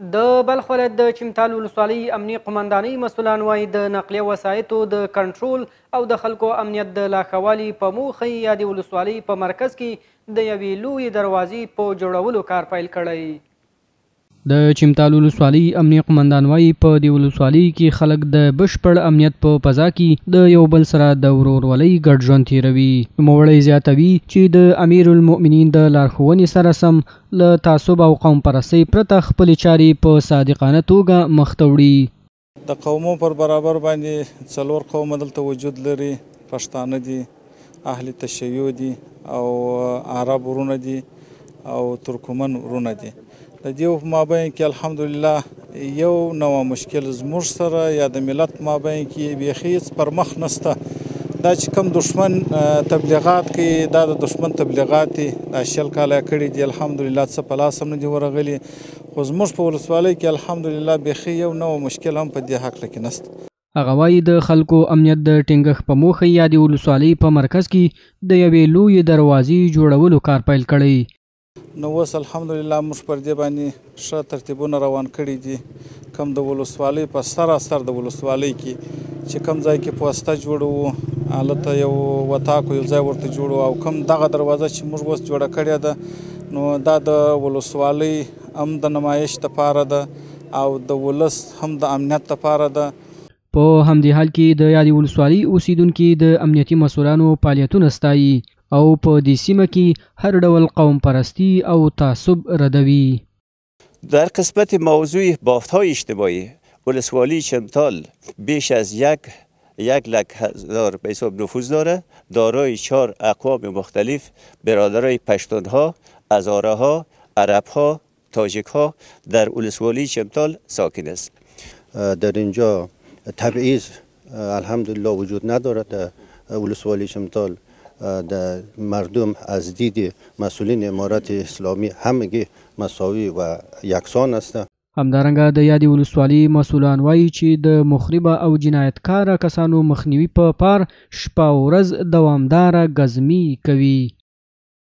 د بلخ ولایت د چمتال ولسوالۍ امنیه قمندانۍ مسؤلان وایي د نقلیه وسایطو د کنټرول او د خلکو امنیت د لا ښه والي په موخه یې یادې ولسوالۍ په مرکز کې د یوې لویې دروازې په جوړولو کار پیل کړی. د چمتال ولسوالۍ امنیه قمندان وایي په دې ولسوالۍ کې خلک د بشپړ امنیت په فضا کې د یو بل سره د ورورولۍ ګډ ژوند تیروي. نوموړی زیاتوي چې د امیر المؤمنین د لارښوونې سره سم له تعصب او قوم پرستۍ پرته خپلې چارې په صادقانه توګه مخ ته وړي. د قومو پر برابر باندې 4 قومه دلته وجود لري. پښتانه دي، اهل تشیع دي او عرب ورونه دي او ترکمن ورونه دي. د دې په مابین کې الحمدلله یو نوع مشکل زموږ سره یا د ملت مابین کې بیخي هېڅ پرمخ نشته. دا چې کوم دشمن تبلیغات کوي دا د دشمن تبلیغات دي. دا 20 کاله یې کړي دي الحمدلله، څه په لاس هم نه دي ورغلي. خو زموږ په ولسوالۍ کې الحمدلله بیخي یو نوع مشکل هم په دې هکله کې نشته. هغه وایي د خلکو امنیت د ټینګښت په موخه یادې ولسوالۍ په مرکز کې د یوې لویې دروازې جوړولو کار پیل کړی. نو اوس الحمدلله موږ پر دې باندې ښه ترتیبونه روان کړي دي. کوم د ولسوالۍ په سراسر د ولسوالۍ کې چې کوم ځای کې پوسته جوړوو هلته یو وطاق یو ځای ورته جوړوو او کوم دغه دروازه چې موږ اوس جوړه کړې ده نو دا د ولسوالۍ هم د نمایش دپاره ده او د ولس هم د امنیت دپاره ده. په همدې حال کې د یادې ولسوالۍ اوسیدونکي د امنیتي مسؤلانو فعالیتونه ستایي او په دې سیمه کې هر ډول قوم پرستی او تعصب ردوي. در قسمت موضوع بافت‌های اجتماعی ولسوالی چمتال بیش از 1,00,000 به حساب نفوذ داره. دارای 4 اقوام مختلف، برادرای پشتونها، هزاره‌ها، عرب‌ها، تاجک‌ها در ولسوالی چمتال ساکن است. در اینجا تبعیض الحمدلله وجود ندارد. در ولسوالی چمتال در مردم از دید مسئولین امارت اسلامی همگی مساوی و یکسان هستند. همدارنګه د یادې ولسوالۍ مسؤلان وایي چې د مخربه او جنایتکاره کسانو مخنیوي په پار شپه او ورځ دوامداره ګزمې کوي.